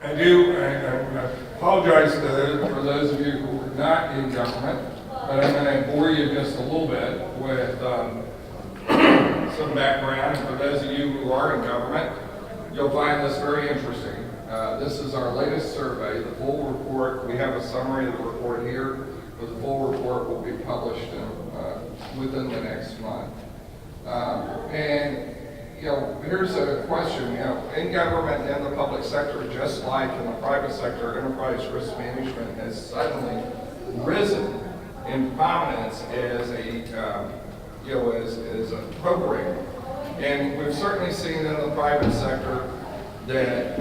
I apologize for those of you who are not in government, but I'm going to bore you just a little bit with some background. And for those of you who are in government, you'll find this very interesting. This is our latest survey. The full report, we have a summary of the report here, but the full report will be published within the next month. Here's a question. In government and the public sector, just like in the private sector, enterprise risk management has suddenly risen in prominence as a program. And we've certainly seen in the private sector that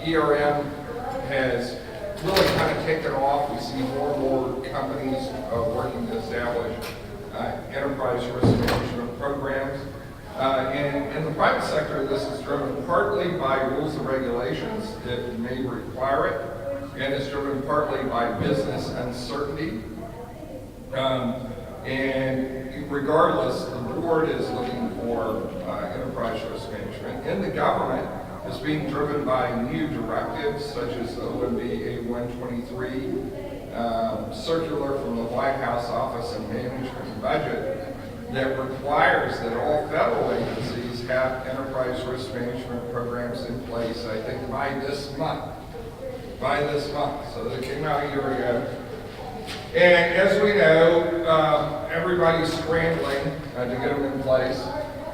ERM has really kind of taken off. We see more and more companies working to establish enterprise risk management programs. In the private sector, this is driven partly by rules and regulations that may require it, and it's driven partly by business uncertainty. And regardless, the board is looking for enterprise risk management. In the government, it's being driven by new directives such as the OMB A123 circular from the White House Office of Management and Budget that requires that all federal agencies have enterprise risk management programs in place, I think, by this month. So they came out a year ago. And as we know, everybody's scrambling to get them in place,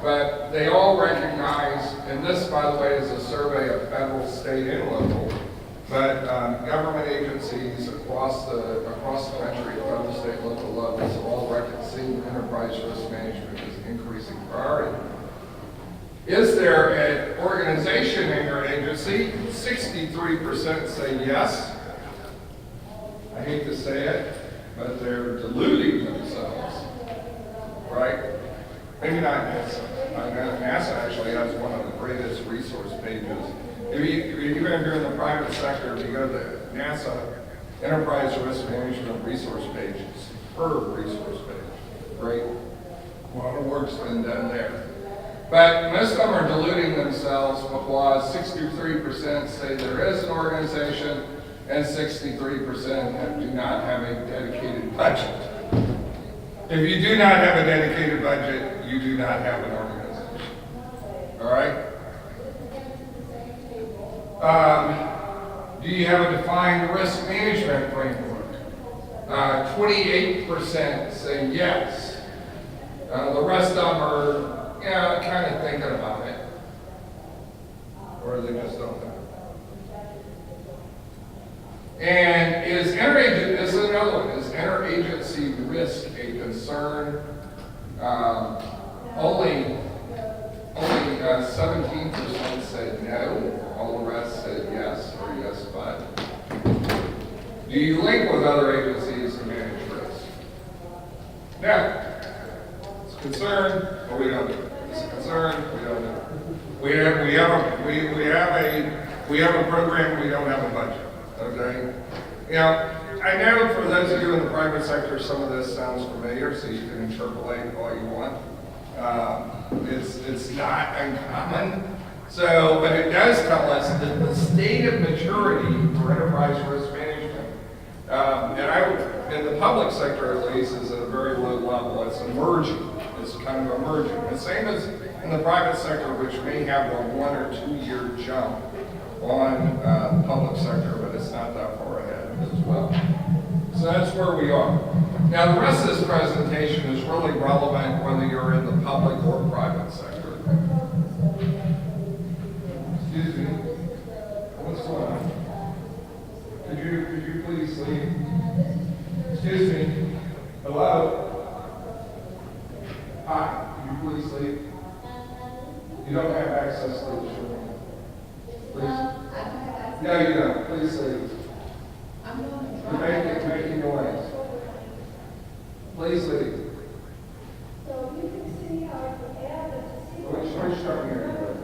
but they all recognize, and this, by the way, is a survey of federal, state, and local, but government agencies across the country, federal, state, local levels, have all seen enterprise risk management as increasing priority. Is there an organization in your agency? 63% say yes. I hate to say it, but they're deluding themselves, right? Maybe not NASA. NASA actually has one of the greatest resource pages. Even if you're in the private sector, if you go to the NASA Enterprise Risk Management resource page, it's a superb resource page. Great. A lot of work's been done there. But most of them are deluding themselves because 63% say there is an organization and 63% do not have a dedicated budget. If you do not have a dedicated budget, you do not have an organization. All right? Do you have a defined risk management framework? 28% say yes. The rest of them are, kind of thinking about it. Or they just don't know. And this is another one, is interagency risk a concern? Only 17% said no, all the rest said yes or yes but. Do you link with other agencies to manage risk? No. It's a concern, but we don't do it. It's a concern, we don't do it. We have a program, we don't have a budget. Okay? I know for those of you in the private sector, some of this sounds familiar, so you can interpolate all you want. It's not uncommon. So, but it does tell us that the state of maturity for enterprise risk management, in the public sector at least, is at a very low level. It's emerging. It's kind of emerging. The same as in the private sector, which may have a 1 or 2 year jump on the public sector, but it's not that far ahead as well. So that's where we are. Now the rest of this presentation is really relevant whether you're in the public or private sector. Excuse me. What's going on? Could you please leave? Excuse me. Hello? Hi, could you please leave? You don't have access to the room. Please. No, you don't. Please leave. You're making noise. Please leave. So you can see how the air is. Which company are you with?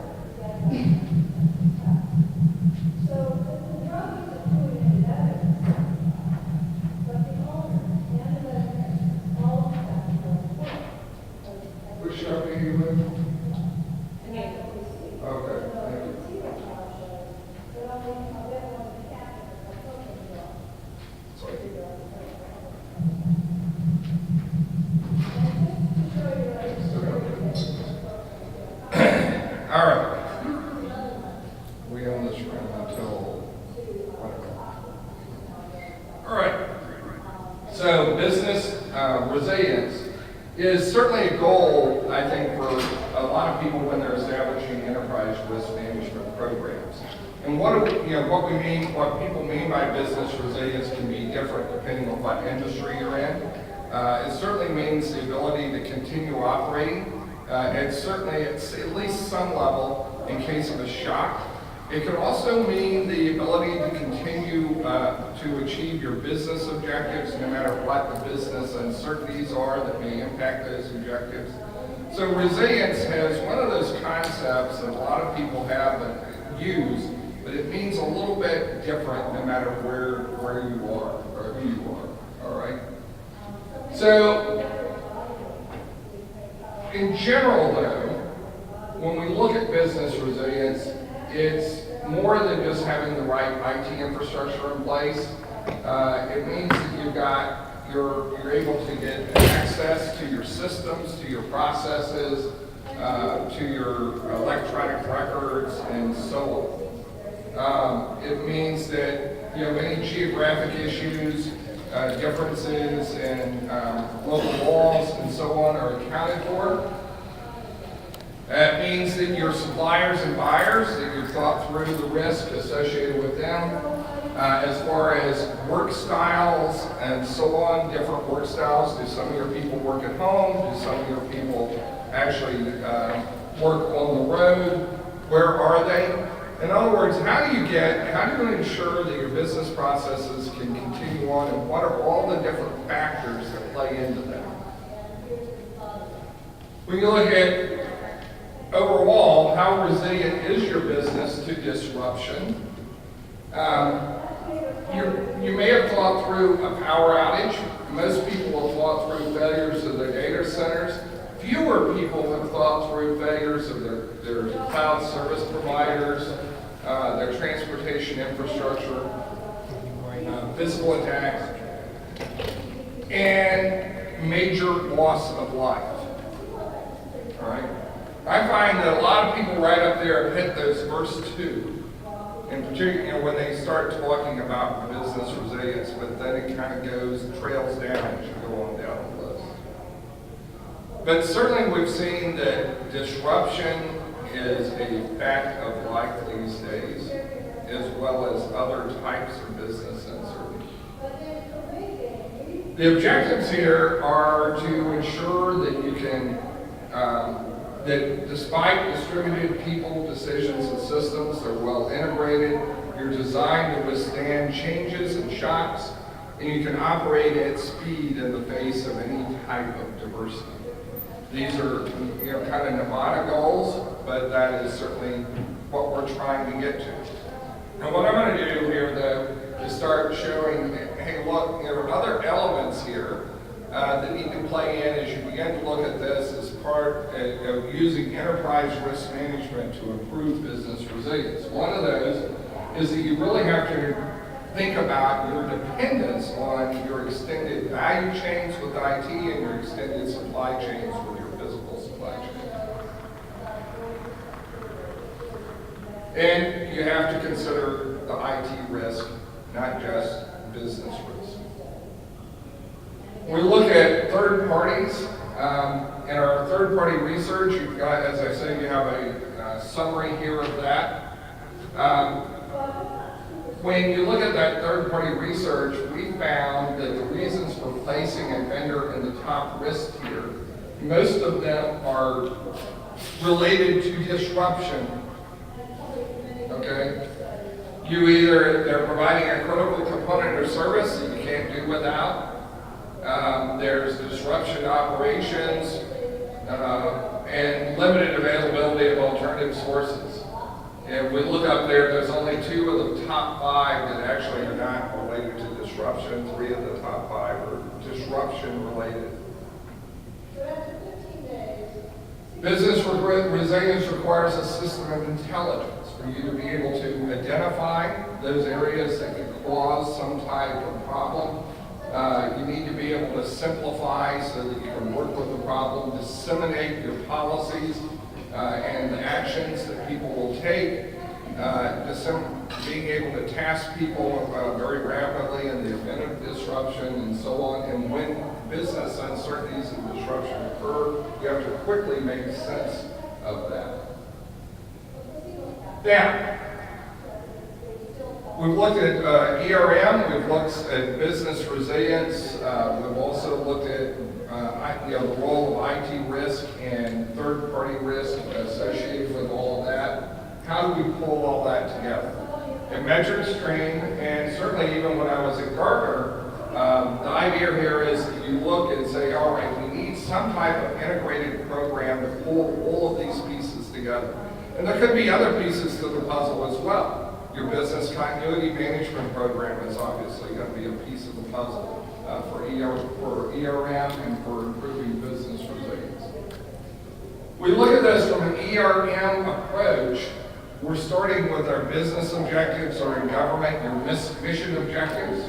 So the drugs are doing it, but the owner and the all Which company are you with? and Okay, thank you. but We own this room until whatever. All right. So business resilience is certainly a goal, I think, for a lot of people when they're establishing enterprise risk management programs. And what people mean by business resilience can be different depending on what industry you're in. It certainly means the ability to continue operating. And certainly it's at least some level in case of a shock. It could also mean the ability to continue to achieve your business objectives no matter what the business uncertainties are that may impact those objectives. So resilience has one of those concepts that a lot of people have and use, but it means a little bit different no matter where you are or who you are, all right? So in general though, when we look at business resilience, it's more than just having the right IT infrastructure in place. It means that you're able to get access to your systems, to your processes, to your electronic records, and so on. It means that any geographic issues, differences in local laws, and so on are accounted for. That means that your suppliers and buyers, that you've thought through the risk associated with them, as far as work styles and so on, different work styles. Do some of your people work at home? Do some of your people actually work on the road? Where are they? In other words, how do you ensure that your business processes can continue on, and what are all the different factors that play into that? When you look at overall, how resilient is your business to disruption? You may have thought through a power outage. Most people have thought through failures of their data centers. Fewer people have thought through failures of their cloud service providers, their transportation infrastructure, physical attacks, and major loss of life. All right? I find that a lot of people right up there have hit those first two, in particular, when they start talking about business resilience, but then it kind of trails down as you go on down the list. But certainly we've seen that disruption is a fact of life these days, as well as other types of business uncertainty. The objectives here are to ensure that you can that despite distributed people, decisions, and systems, they're well integrated, you're designed to withstand changes and shocks, and you can operate at speed in the face of any type of diversity. These are kind of mnemonic goals, but that is certainly what we're trying to get to. And what I'm going to do here, though, is start showing, hey, look, there are other elements here that need to play in as you begin to look at this as part of using enterprise risk management to improve business resilience. One of those is that you really have to think about your dependence on your extended value chains with IT and your extended supply chains with your physical supply chain. And you have to consider the IT risk, not just business risk. When we look at third parties, in our third-party research, you've got, as I said, you have a summary here of that. When you look at that third-party research, we found that the reasons for placing a vendor in the top risk tier, most of them are related to disruption. Okay? They're providing a critical component or service that you can't do without. There's disruption operations and limited availability of alternative sources. And we look up there, there's only 2 of the top 5 that actually are not related to disruption. 3 of the top 5 are disruption related. Business resilience requires a system of intelligence for you to be able to identify those areas that could cause some type of problem. You need to be able to simplify so that you can work with the problem, disseminate your policies and the actions that people will take, being able to task people very rapidly in the event of disruption and so on. And when business uncertainties and disruption occur, you have to quickly make sense of that. Now, we've looked at ERM, we've looked at business resilience, we've also looked at the role of IT risk and third-party risk associated with all of that. How do we pull all that together? And measured strain, and certainly even when I was at Gartner, the idea here is that you look and say, all right, we need some type of integrated program to pull all of these pieces together. And there could be other pieces to the puzzle as well. Your business continuity management program is obviously going to be a piece of the puzzle for ERM and for improving business resilience. We look at this from an ERM approach. We're starting with our business objectives, or in government, your mission objectives,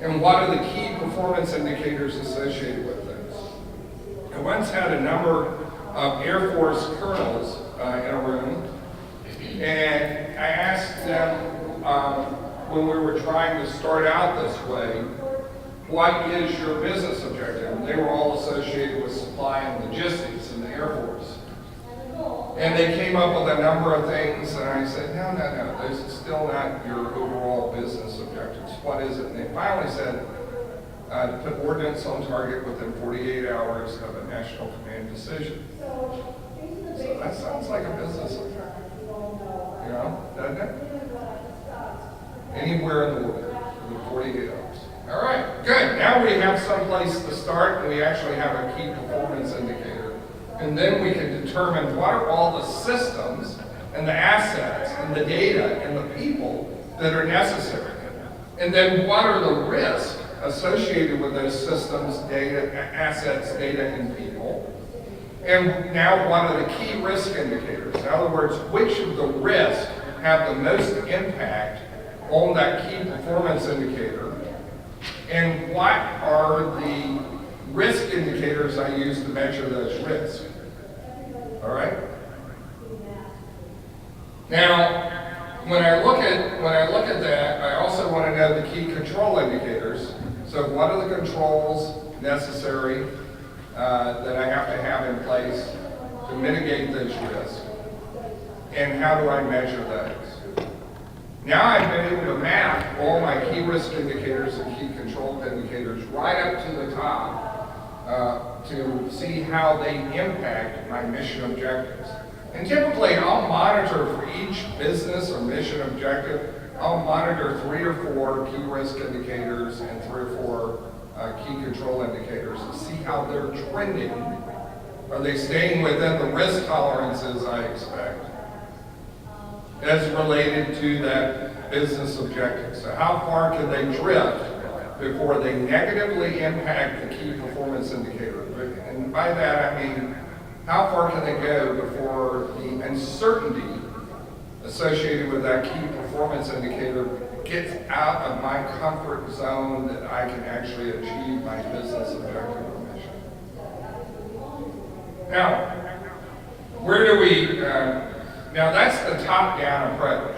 and what are the key performance indicators associated with those. I once had a number of Air Force colonels in a room, and I asked them when we were trying to start out this way, what is your business objective? And they were all associated with supply and logistics in the Air Force. And they came up with a number of things, and I said, no, this is still not your overall business objectives. What is it? And they finally said, to put ordnance on target within 48 hours of a national command decision. So that sounds like a business objective, you know, doesn't it? Anywhere in the world, within 48 hours. All right, good. Now we have some place to start, and we actually have a key performance indicator. And then we can determine what are all the systems and the assets and the data and the people that are necessary. And then what are the risks associated with those systems, data, assets, data, and people. And now what are the key risk indicators? In other words, which of the risks have the most impact on that key performance indicator? And what are the risk indicators I use to measure those risks? All right? Now, when I look at that, I also want to know the key control indicators. So what are the controls necessary that I have to have in place to mitigate those risks? And how do I measure those? Now I've been able to map all my key risk indicators and key control indicators right up to the top to see how they impact my mission objectives. And typically I'll monitor for each business or mission objective, I'll monitor 3 or 4 key risk indicators and 3 or 4 key control indicators to see how they're trending. Are they staying within the risk tolerances I expect as related to that business objective? So how far can they drift before they negatively impact the key performance indicator? And by that I mean, how far can they go before the uncertainty associated with that key performance indicator gets out of my comfort zone that I can actually achieve my business objective or mission? Now, where do we, now that's the top-down approach.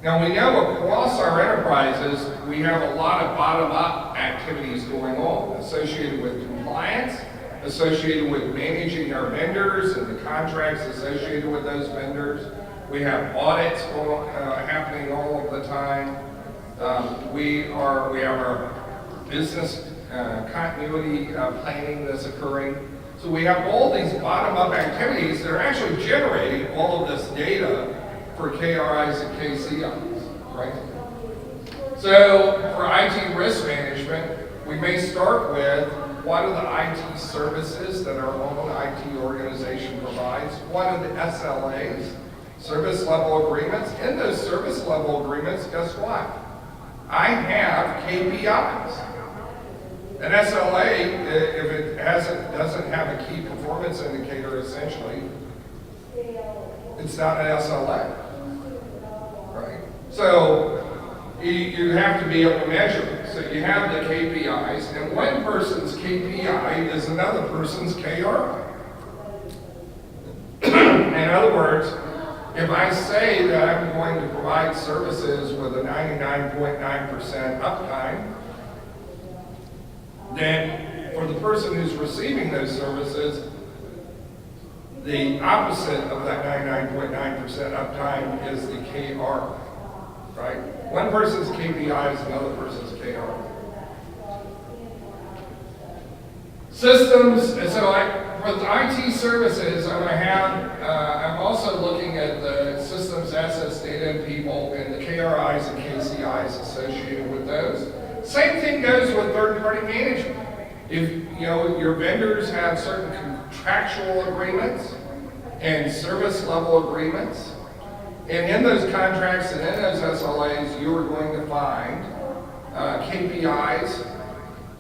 Now we know across our enterprises, we have a lot of bottom-up activities going on associated with compliance, associated with managing our vendors and the contracts associated with those vendors. We have audits happening all of the time. We have our business continuity planning that's occurring. So we have all these bottom-up activities that are actually generating all of this data for KRIs and KCIs, right? So for IT risk management, we may start with what are the IT services that our own IT organization provides? What are the SLAs, service level agreements? In those service level agreements, guess what? I have KPIs. An SLA, if it doesn't have a key performance indicator, essentially, it's not an SLA, right? So you have to be able to measure it. So you have the KPIs, and one person's KPI is another person's KRI. In other words, if I say that I'm going to provide services with a 99.9% uptime, then for the person who's receiving those services, the opposite of that 99.9% uptime is the KR, right? One person's KPI is another person's KR. Systems, so with IT services, I'm also looking at the systems, assets, data, and people, and the KRIs and KCIs associated with those. Same thing goes with third-party management. If your vendors have certain contractual agreements and service level agreements, and in those contracts and in those SLAs, you are going to find KPIs,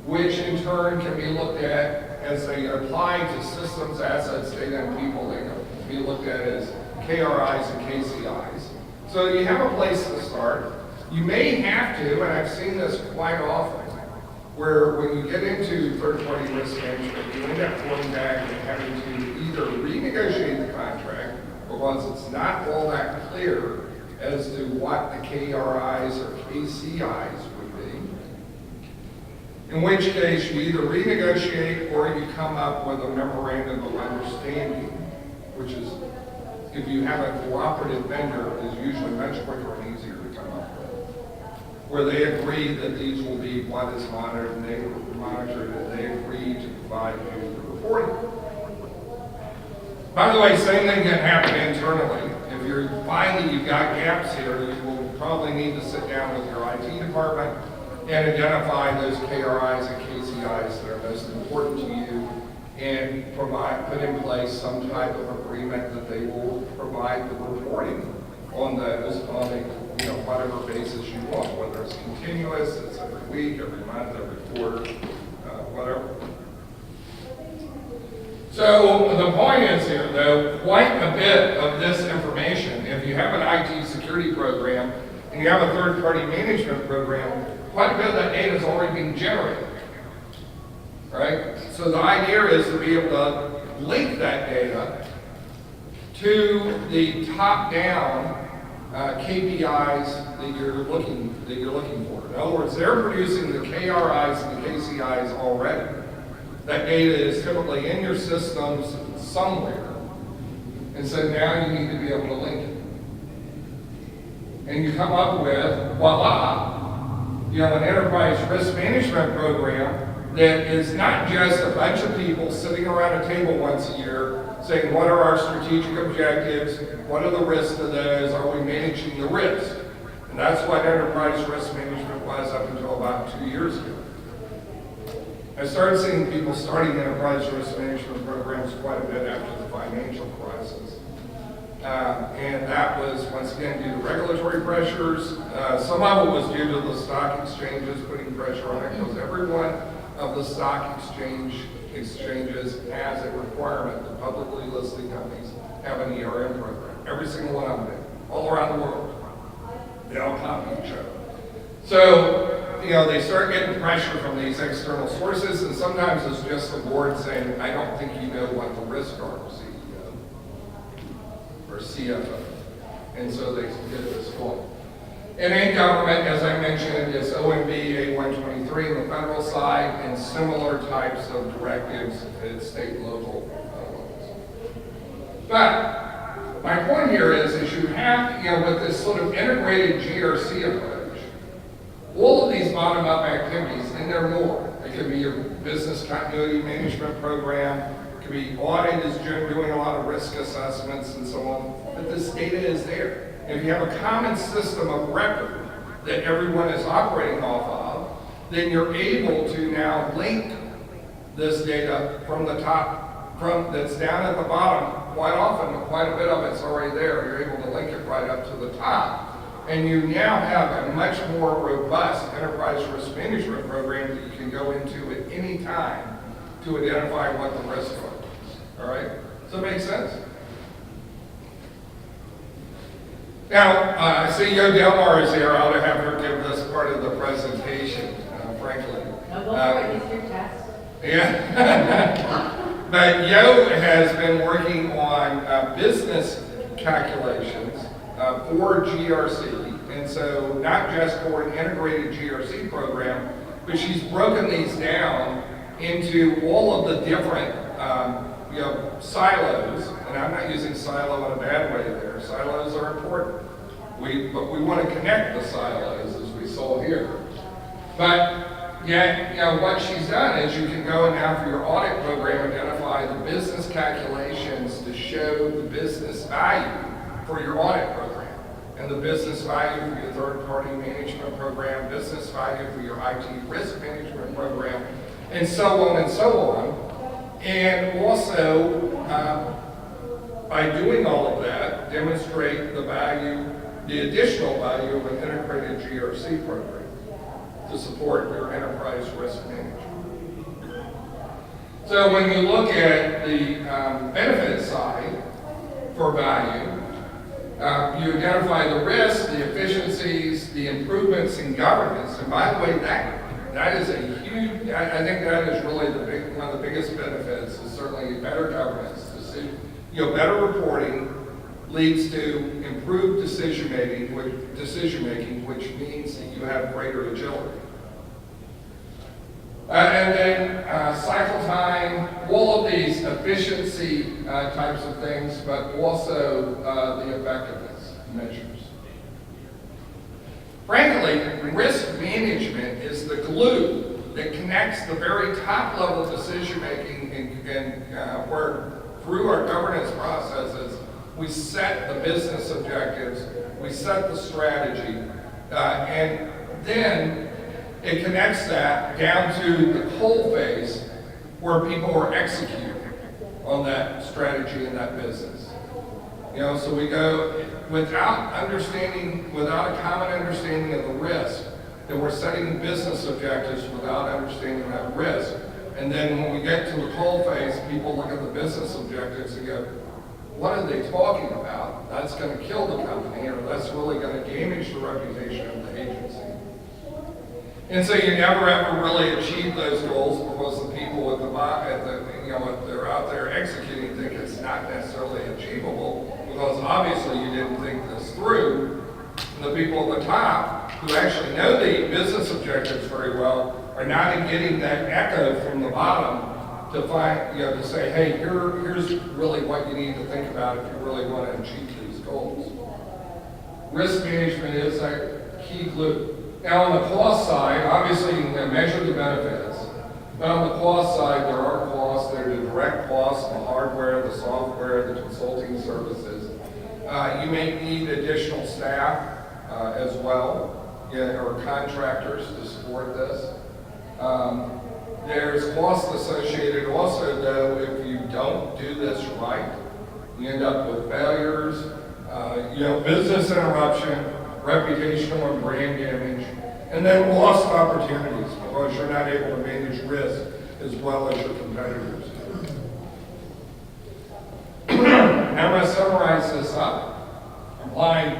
which in turn can be looked at as they apply to systems, assets, data, and people. They can be looked at as KRIs and KCIs. So you have a place to start. You may have to, and I've seen this quite often, where when you get into third-party risk management, you end up going back and having to either renegotiate the contract, because it's not all that clear as to what the KRIs or KCIs would be. In which case, you either renegotiate or you come up with a memorandum of understanding, which is, if you have a cooperative vendor, is usually much quicker and easier to come up with, where they agree that these will be what is monitored, and they monitor it, and they agree to provide you the reporting. By the way, same thing can happen internally. If you're finding you've got gaps here, you will probably need to sit down with your IT department and identify those KRIs and KCIs that are most important to you, and put in place some type of agreement that they will provide the reporting on those on a whatever basis you want, whether it's continuous, it's every week, every month, every quarter, whatever. So the point is here, though, quite a bit of this information, if you have an IT security program and you have a third-party management program, quite a bit of that data is already being generated, right? So the idea is to be able to link that data to the top-down KPIs that you're looking for. In other words, they're producing the KRIs and the KCIs already. That data is typically in your systems somewhere, and so now you need to be able to link it. And you come up with, voila, an enterprise risk management program that is not just a bunch of people sitting around a table once a year saying, what are our strategic objectives? What are the risks to those? Are we managing the risk? And that's what enterprise risk management was up until about 2 years ago. I started seeing people starting enterprise risk management programs quite a bit after the financial crisis. And that was, once again, due to regulatory pressures. Some of it was due to the stock exchanges putting pressure on it, because every one of the stock exchanges has a requirement that publicly listed companies have an ERM program. Every single one of them do, all around the world. They all copy each other. So, they start getting pressure from these external sources, and sometimes it's just the board saying, I don't think you know what the risks are, CEO or CFO. And so they get this going. And in government, as I mentioned, it's OMB A123 on the federal side, and similar types of directives at state and local levels. But my point here is you have, with this sort of integrated GRC approach, all of these bottom-up activities, and there are more. It could be your business continuity management program, it could be audit is doing a lot of risk assessments and so on, but this data is there. And if you have a common system of record that everyone is operating off of, then you're able to now link this data from the top, that's down at the bottom. Quite often, quite a bit of it's already there. You're able to link it right up to the top. And you now have a much more robust enterprise risk management program that you can go into at any time to identify what the risks are. All right? Does that make sense? Now, I see Yo Delmar is here. I ought to have her give this part of the presentation, frankly. No, go for it. It's your test. Yeah. But Yo has been working on business calculation for GRC, and so not just for an integrated GRC program, but she's broken these down into all of the different silos, and I'm not using silo in a bad way there. Silos are important. But we want to connect the silos as we saw here. But yeah, what she's done is you can go and now for your audit program identify the business calculations to show the business value for your audit program, and the business value for your third-party management program, business value for your IT risk management program, and so on and so on. And also, by doing all of that, demonstrate the value, the additional value of an integrated GRC program to support your enterprise risk management. So when you look at the benefit side for value, you identify the risks, the efficiencies, the improvements in governance. And by the way, that is a huge, I think that is really one of the biggest benefits is certainly better governance. Better reporting leads to improved decision making, which means that you have greater agility. And then cycle time, all of these efficiency types of things, but also the effectiveness measures. Frankly, risk management is the glue that connects the very top level decision making and where through our governance processes, we set the business objectives, we set the strategy, and then it connects that down to the coal phase where people are executing on that strategy and that business. So we go without a common understanding of the risk, then we're setting business objectives without understanding that risk. And then when we get to the coal phase, people look at the business objectives and go, what are they talking about? That's going to kill the company, or that's really going to damage the reputation of the agency. And so you never ever really achieve those goals because the people if they're out there executing think it's not necessarily achievable because obviously you didn't think this through. And the people at the top who actually know the business objectives very well are not getting that echo from the bottom to find, to say, hey, here's really what you need to think about if you really want to achieve these goals. Risk management is a key glue. Now on the cost side, obviously you can measure the benefits, but on the cost side, there are costs. There are the direct costs, the hardware, the software, the consulting services. You may need additional staff as well, or contractors to support this. There's costs associated also, though, if you don't do this right, you end up with failures, business interruption, reputational and brand damage, and then lost opportunities because you're not able to manage risk as well as your competitors. I'm going to summarize this up. Applying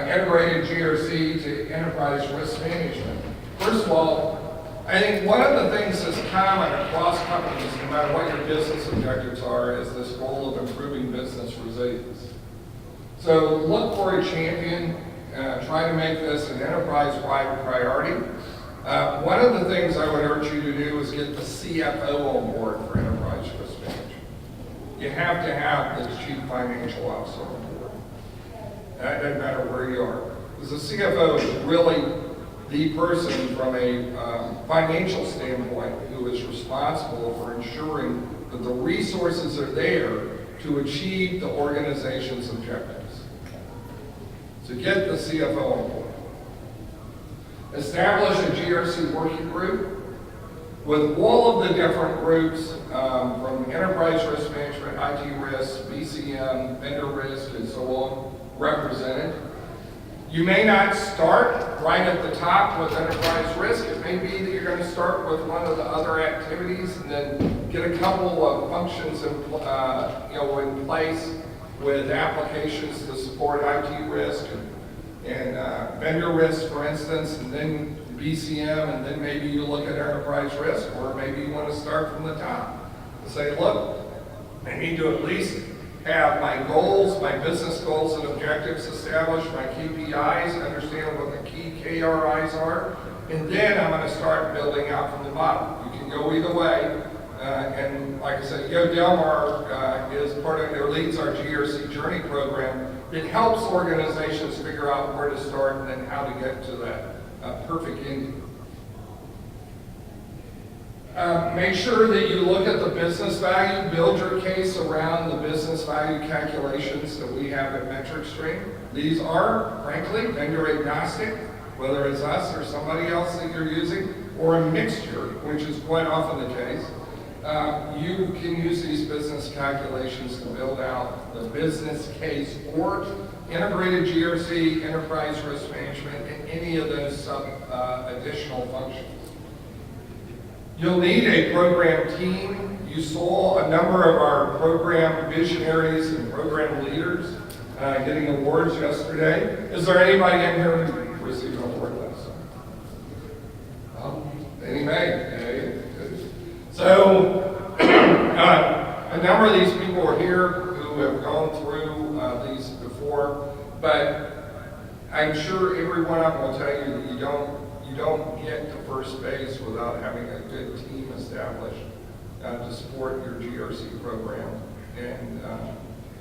integrated GRC to enterprise risk management. First of all, I think one of the things that's common across companies, no matter what your business objectives are, is this goal of improving business resilience. So look for a champion, try to make this an enterprise-wide priority. One of the things I would urge you to do is get the CFO on board for enterprise risk management. You have to have this chief financial officer on board. That doesn't matter where you are. Because the CFO is really the person from a financial standpoint who is responsible for ensuring that the resources are there to achieve the organization's objectives. So get the CFO on board. Establish a GRC working group with all of the different groups from enterprise risk management, IT risk, BCM, vendor risk, and so on represented. You may not start right at the top with enterprise risk. It may be that you're going to start with one of the other activities and then get a couple of functions in place with applications to support IT risk and vendor risk, for instance, and then BCM, and then maybe you look at enterprise risk, or maybe you want to start from the top and say, look, I need to at least have my goals, my business goals and objectives established, my KPIs, understand what the key KRIs are, and then I'm going to start building out from the bottom. You can go either way, and like I said, Yo Delmar is part of, or leads our GRC Journey program. It helps organizations figure out where to start and then how to get to that perfect ending. Make sure that you look at the business value, build your case around the business value calculations that we have at MetricStream. These are, frankly, vendor agnostic, whether it's us or somebody else that you're using, or a mixture, which is quite often the case. You can use these business calculations to build out the business case for integrated GRC, enterprise risk management, and any of those additional functions. You'll need a program team. You saw a number of our program visionaries and program leaders getting awards yesterday. Is there anybody in here who received an award last time? Any may. Okay. So, a number of these people are here who have gone through these before, but I'm sure every one of them will tell you that you don't get to first base without having a good team established to support your GRC program. And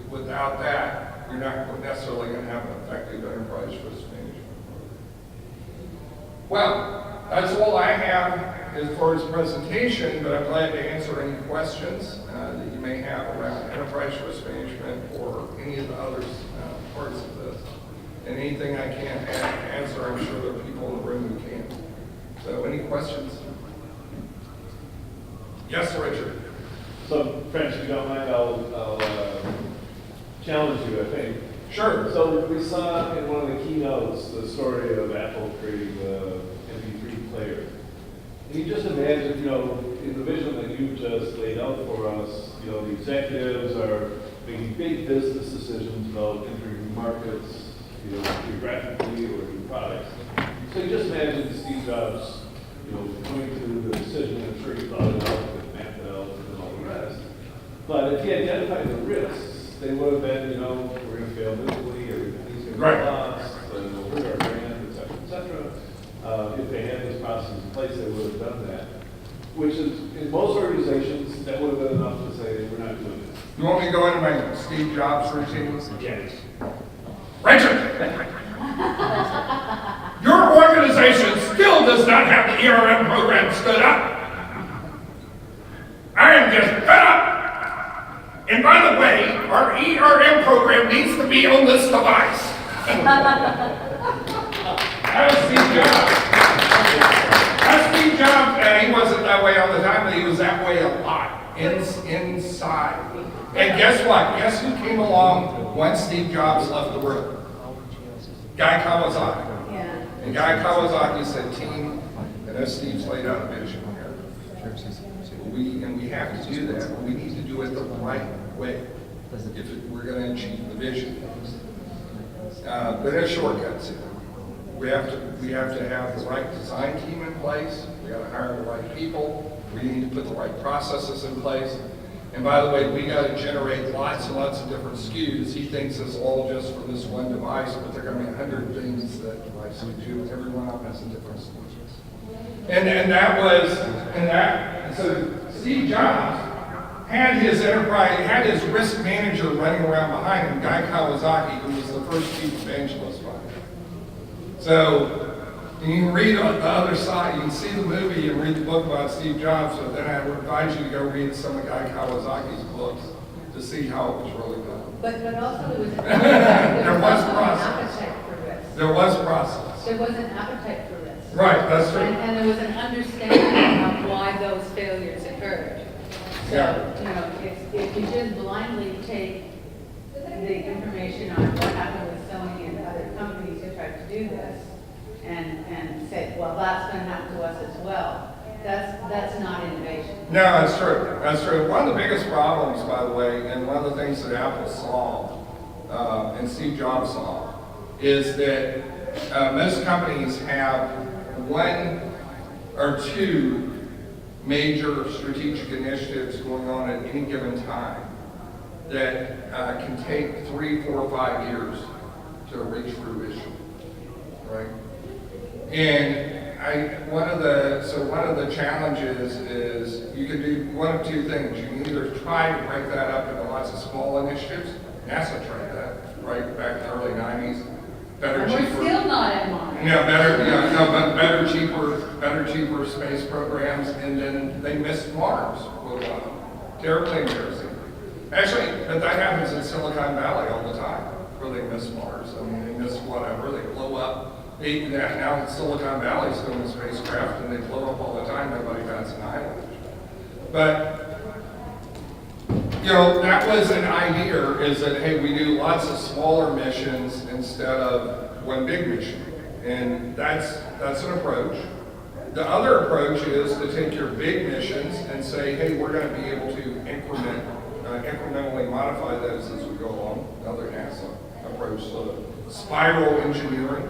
without that, you're not necessarily going to have an effective enterprise risk management program. Well, that's all I have as far as presentation, but I'm glad to answer any questions that you may have around enterprise risk management or any of the other parts of this. And anything I can't answer, I'm sure there are people in the room who can. So, any questions? Yes, Richard. So, French, if you don't mind, I'll challenge you, I think. Sure. So, we saw in one of the keynotes the story of Apple creating the MP3 player. Can you just imagine, in the vision that you just laid out for us, the executives are making big business decisions about entering markets, geographically or new products. So you just imagine Steve Jobs, going through the decision. I'm sure he thought it out, and mapped it out, and all the rest. But if he identified the risks, they would have been, we're going to fail miserably, or he's going to be lost, we'll hurt our brand, et cetera, et cetera. If they had this process in place, they would have done that. Which is, in most organizations, that would have been enough to say, we're not doing this. You want me to go into my Steve Jobs routines? Yes. Richard! Your organization still does not have the ERM program stood up. I am just fed up. And by the way, our ERM program needs to be on this device. That was Steve Jobs. That's Steve Jobs, he wasn't that way all the time, but he was that way a lot inside. And guess what? Guess who came along once Steve Jobs left the room? Guy Kawasaki. Yeah. And Guy Kawasaki said, team, and as Steve's laid out a vision here, we have to do that, but we need to do it the right way if we're going to achieve the vision. But there's shortcuts here. We have to have the right design team in place. We got to hire the right people. We need to put the right processes in place. And by the way, we got to generate lots and lots of different SKUs. He thinks it's all just from this one device, but there are going to be 100 things that device can do. Every one of them has a different SKU. And so Steve Jobs had his enterprise, had his risk manager running around behind him, Guy Kawasaki, who was the first chief evangelist by him. So, and you can read on the other side, you can see the movie and read the book about Steve Jobs, but then I would advise you to go read some of Guy Kawasaki's books to see how it was really done. But also there was There was process. appetite for risk. There was process. There was an appetite for risk. Right, that's true. And there was an understanding of why those failures occurred. So, Yeah. if you just blindly take the information on what happened with Sony and other companies who tried to do this, and say, well, that's going to happen to us as well. That's not innovation. No, that's true. That's true. One of the biggest problems, by the way, and one of the things that Apple saw, and Steve Jobs saw, is that most companies have one or two major strategic initiatives going on at any given time. that can take 3, 4, 5 years to reach fruition, right? And one of the challenges is you can do one of two things. You can either try to break that up into lots of small initiatives. NASA tried that, right, back in the early 90s. Better, And cheaper. we're still not at Mars. But better, cheaper space programs, and then they missed Mars for a while. Terribly embarrassing. Actually, but that happens in Silicon Valley all the time, where they miss Mars. I mean, they miss whatever, they blow up. Now Silicon Valley's doing a spacecraft, and they blow up all the time. Nobody bats an eyelash. But that was an idea, is that, hey, we do lots of smaller missions instead of one big mission. And that's an approach. The other approach is to take your big missions and say, hey, we're going to be able to incrementally modify those as we go along. Another NASA approach, so spiral engineering,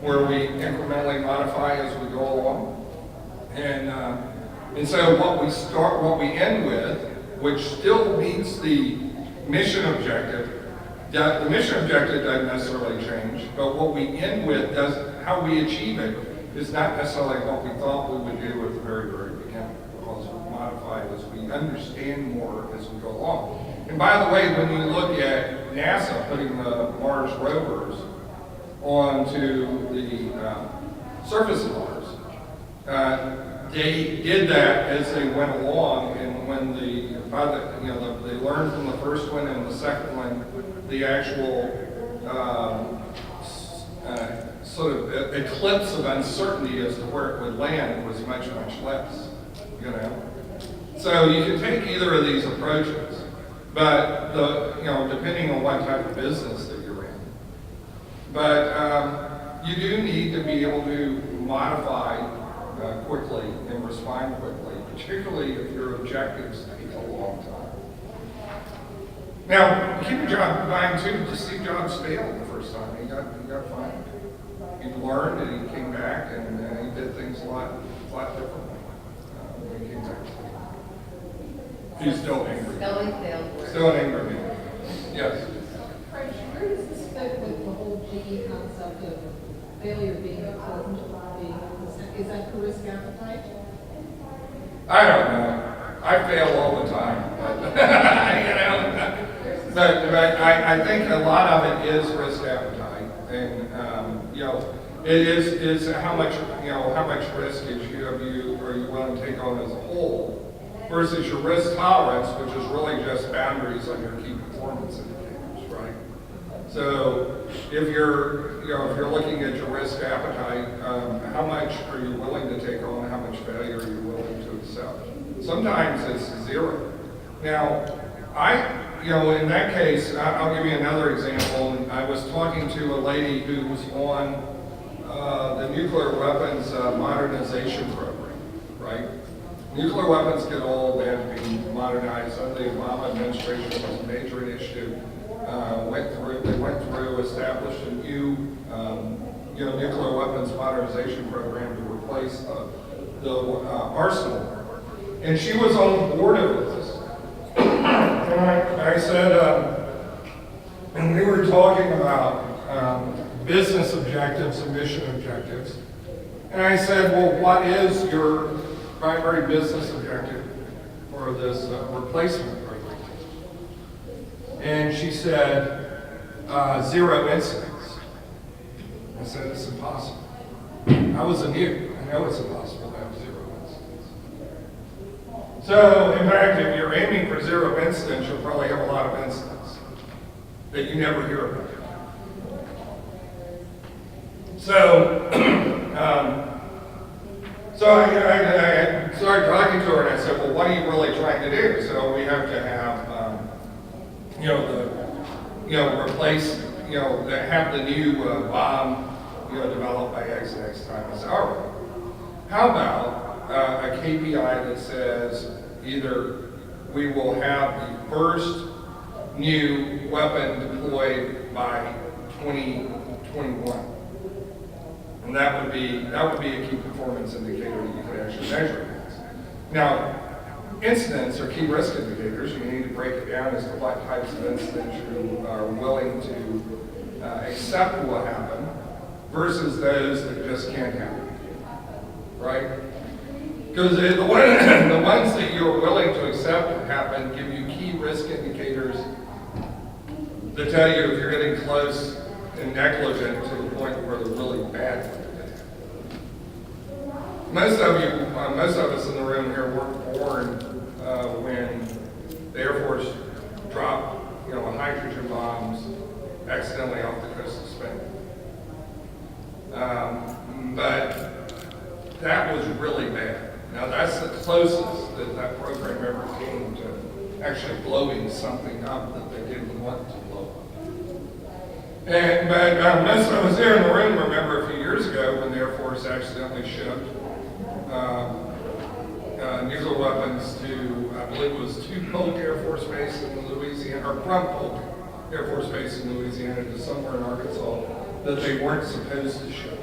where we incrementally modify as we go along. And so what we end with, which still meets the mission objective. The mission objective doesn't necessarily change, but what we end with how we achieve it is not necessarily what we thought we would do at the very, very beginning, because we modify as we understand more as we go along. And by the way, when you look at NASA putting the Mars rovers onto the surface of Mars, they did that as they went along, and when they learned from the first one and the second one, the actual sort of eclipse of uncertainty as to where it would land was much, much less, So you can take either of these approaches, but depending on what type of business that you're in. But you do need to be able to modify quickly and respond quickly, particularly if your objectives take a long time. Now, keep your job in mind too. Steve Jobs failed the first time. He got fired. He learned and he came back and he did things a lot differently when he came back. He's still angry. Still an angry man. Yes. French, where does this fit with the whole GE concept of failure being important? Is that the risk appetite? I don't know. I fail all the time. But I think a lot of it is risk appetite, and it is how much risk are you willing to take on as a whole, versus your risk tolerance, which is really just boundaries on your key performance indicators, right? So if you're looking at your risk appetite, how much are you willing to take on? How much failure are you willing to accept? Sometimes it's zero. Now, in that case, I'll give you another example. I was talking to a lady who was on the nuclear weapons modernization program, right? Nuclear weapons get old, they have to be modernized. Under the Obama administration, it was a major initiative. They went through, established a new nuclear weapons modernization program to replace the arsenal. And she was on the board of this. And I said, and we were talking about business objectives and mission objectives. And I said, well, what is your primary business objective for this replacement program? And she said, 0 incidents. I said, it's impossible. I was a nuke. I know it's impossible to have 0 incidents. So, in fact, if you're aiming for 0 incidents, you'll probably have a lot of incidents that you never hear about. So, so I started talking to her and I said, well, what are you really trying to do? So we have to have, replace, have the new bomb, developed by X and X time. I said, all right. How about a KPI that says either we will have the first new weapon deployed by 2021. And that would be a key performance indicator that you could actually measure against. Now, incidents or key risk indicators, you need to break it down as to what types of incidents you are willing to accept will happen versus those that just can't happen, right? Because the ones that you're willing to accept to happen give you key risk indicators that tell you if you're getting close and negligent to the point where they're really bad. Most of us in the room here weren't born when the Air Force dropped, hydrogen bombs accidentally off the coast of Spain. But that was really bad. Now that's the closest that that program ever came to actually blowing something up that they didn't want to blow up. But most of us here in the room remember a few years ago when the Air Force accidentally shipped nuclear weapons to, I believe it was to Polk Air Force Base in Louisiana, or from Polk Air Force Base in Louisiana to somewhere in Arkansas that they weren't supposed to ship.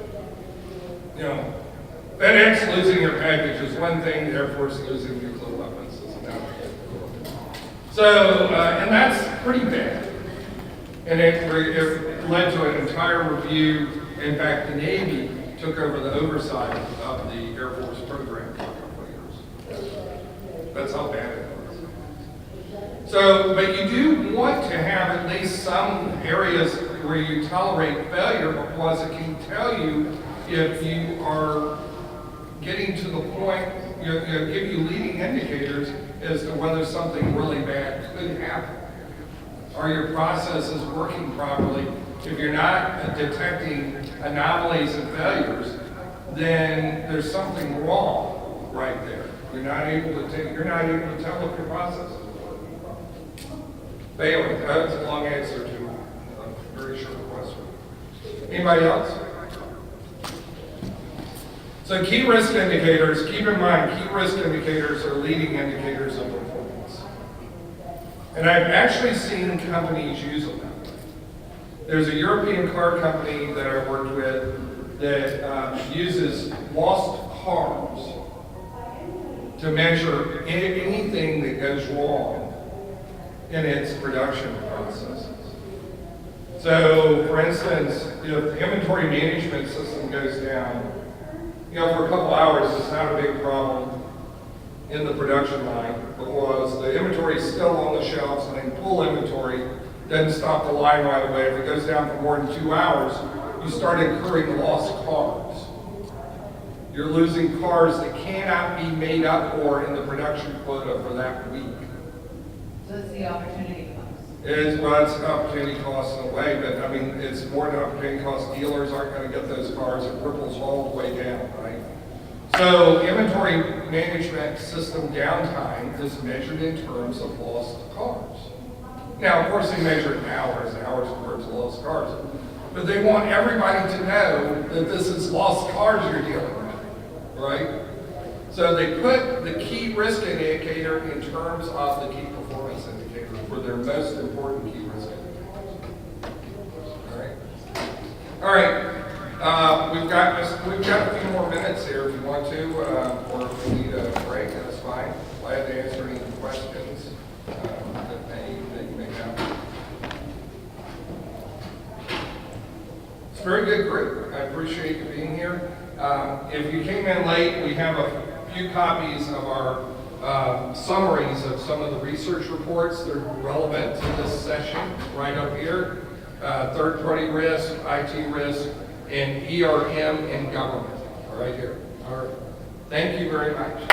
FedEx losing your package is one thing, the Air Force losing nuclear weapons is another. So, and that's pretty bad. And it led to an entire review. In fact, the Navy took over the oversight of the Air Force program for a couple of years. That's how bad it was. So, but you do want to have at least some areas where you tolerate failure because it can tell you if you are getting to the point, give you leading indicators as to whether something really bad could happen. Are your processes working properly? If you're not detecting anomalies and failures, then there's something wrong right there. You're not able to tell if your process is working properly. Failing, that's a long answer to a very short question. Anybody else? So key risk indicators, keep in mind, key risk indicators are leading indicators of performance. And I've actually seen companies use them. There's a European car company that I worked with that uses lost cars to measure anything that goes wrong in its production processes. So, for instance, if the inventory management system goes down, for a couple hours, it's not a big problem in the production line because the inventory is still on the shelves and they pull inventory, doesn't stop the line right away. If it goes down for more than 2 hours, you start incurring lost cars. You're losing cars that cannot be made up for in the production quota for that week. So it's the opportunity cost. It's an opportunity cost in a way, but I mean, it's more than opportunity cost. Dealers aren't going to get those cars. It ripples all the way down, right? So inventory management system downtime is measured in terms of lost cars. Now, of course, they measure it in hours worth of lost cars. But they want everybody to know that this is lost cars you're dealing with, right? So they put the key risk indicator in terms of the key performance indicator for their most important key risk indicators. All right. We've got a few more minutes here if you want to, or if we need a break, that's fine. Glad to answer any questions that you may have. It's a very good group. I appreciate you being here. If you came in late, we have a few copies of our summaries of some of the research reports that are relevant to this session right up here. Third-party risk, IT risk, and ERM in government, right here. All right. Thank you very much.